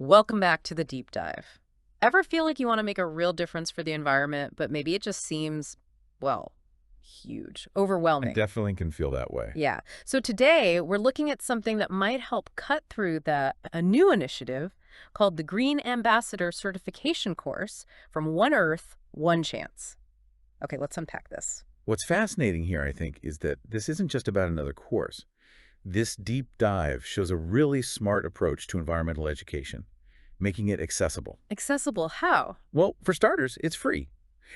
Welcome back to the deep dive. Ever feel like you want to make a real difference for the environment, but maybe it just seems, well, huge, I overwhelming? definitely can feel that way. Yeah. So today we're looking at something that might help cut through a new initiative called the Green Ambassador Certification Course from One Earth, One Chance. Okay, let's unpack this. What's fascinating here, I think, is that this isn't just about another course. This deep dive shows a really smart approach to environmental education, making it accessible. Accessible how? Well, for starters, it's free.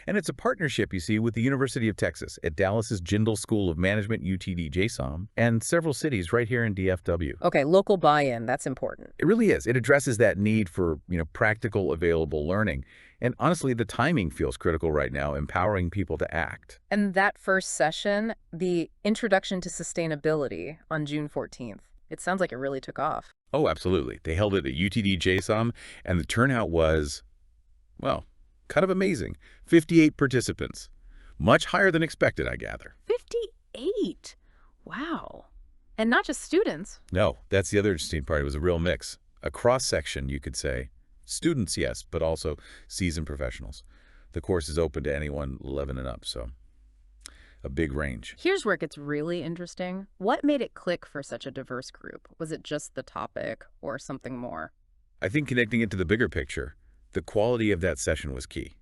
And it's a partnership, you see, with the University of Texas at Dallas's Jindal School of Management, UTD-JSOM, and several cities right here in DFW. Okay, local buy-in, that's important. It really is. It addresses that need for, practical, available learning. And honestly, the timing feels critical right now, empowering people to act. And that first session, the Introduction to Sustainability on June 14th, it sounds like it really took off. Oh, absolutely. They held it at UTD-JSOM, and the turnout was, well, kind of amazing. 58 participants. Much higher than expected, I gather. 58. Wow. And not just students. No, that's the other interesting part. It was a real mix. A cross-section, you could say. Students, yes, but also seasoned professionals. The course is open to anyone 11 and up, so a big range. Here's where it gets really interesting. What made it click for such a diverse group? Was it just the topic or something more? I think connecting it to the bigger picture, the quality of that session was key.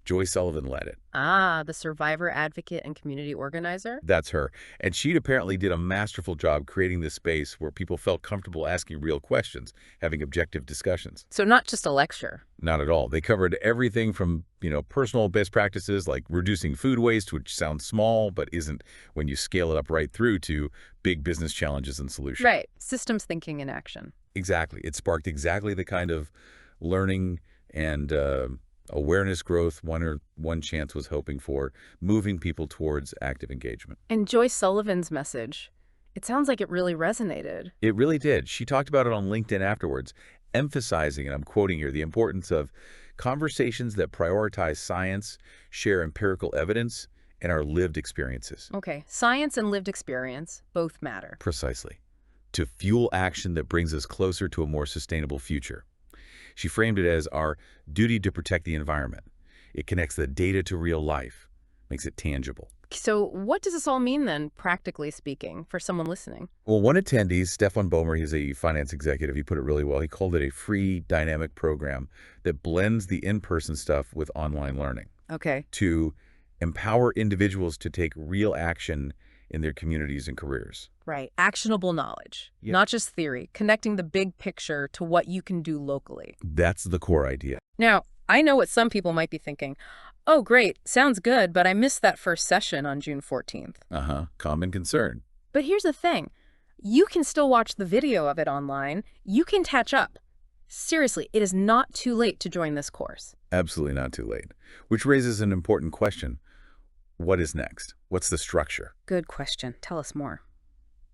Joy Sullivan led it. Ah, the survivor advocate and community organizer? That's her. And she apparently did a masterful job creating this space where people felt comfortable asking real questions, having objective discussions. So not just a lecture. Not at all. They covered everything from, personal best practices like reducing food waste, which sounds small but isn't when you scale it up right through to big business challenges and solutions. Right. Systems thinking in action. Exactly. It sparked exactly the kind of learning and awareness growth One Chance was hoping for, moving people towards active engagement. And Joyce Sullivan's message, it sounds like it really resonated. It really did. She talked about it on LinkedIn afterwards, emphasizing, and I'm quoting here, the importance of conversations that prioritize science, share empirical evidence, and our lived experiences. Okay, science and lived experience both matter. Precisely. To fuel action that brings us closer to a more sustainable future. She framed it as our duty to protect the environment. It connects the data to real life, makes it tangible. So what does this all mean then, practically speaking, for someone listening? Well, one attendee, Stefan Bomer, he's a finance executive, he put it really well. He called it a free dynamic program that blends the in-person stuff with online learning Okay. to empower individuals to take real action in their communities and careers. Right. Actionable knowledge, Yeah. not just theory, connecting the big picture to what you can do locally. That's the core idea. Now, I know what some people might be thinking. Oh, great. Sounds good, but I missed that first session on June 14th. Common concern. But here's the thing. You can still watch the video of it online. You can catch up. Seriously, it is not too late to join this course. Absolutely not too late. Which raises an important question. What is next? What's the structure? Good question. Tell us more.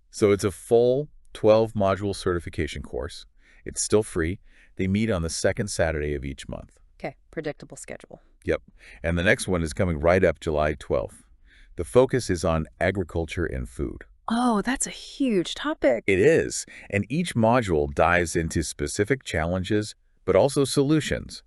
So it's a full 12-module certification course. It's still free. They meet on the second Saturday of each month. Okay, predictable schedule. Yep. And the next one is coming right up July 12th. The focus is on agriculture and food. Oh, that's a huge topic. It is. And each module dives into specific challenges, but also solutions.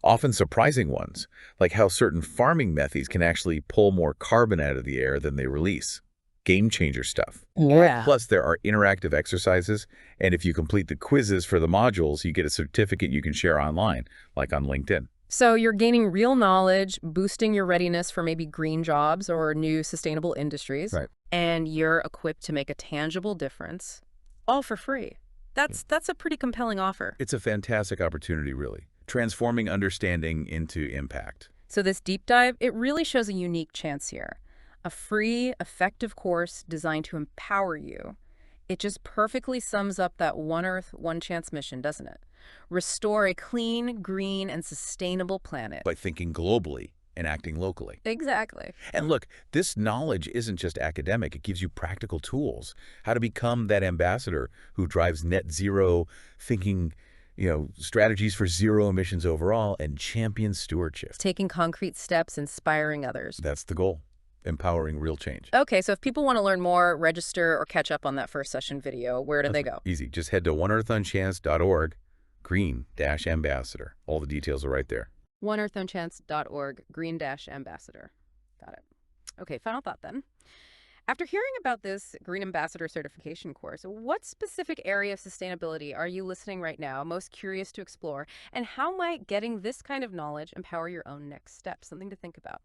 Often surprising ones, like how certain farming methods can actually pull more carbon out of the air than they release. Game changer stuff. Yeah. Plus, there are interactive exercises, and if you complete the quizzes for the modules, you get a certificate you can share online, like on LinkedIn. So you're gaining real knowledge, boosting your readiness for maybe green jobs or new sustainable industries. Right. And you're equipped to make a tangible difference, all for free. That's a pretty compelling offer. It's a fantastic opportunity, really. Transforming understanding into impact. So this deep dive, it really shows a unique chance here. A free, effective course designed to empower you. It just perfectly sums up that One Earth, One Chance mission, doesn't it? Restore a clean, green, and sustainable planet. By thinking globally and acting locally. Exactly. And look, this knowledge isn't just academic. It gives you practical tools. How to become that ambassador who drives net zero thinking, strategies for zero emissions overall and champions stewardship. Taking concrete steps, inspiring others. That's the goal. Empowering real change. Okay, so if people want to learn more, register, or catch up on that first session video, where do they go? Easy. Just head to oneearthonchance.org. Green-Ambassador. All the details are right there. oneearthonechance.org, green-ambassador. Got it. Okay, final thought then. After hearing about this Green Ambassador certification course, what specific area of sustainability are you listening right now most curious to explore? And how might getting this kind of knowledge empower your own next steps? Something to think about.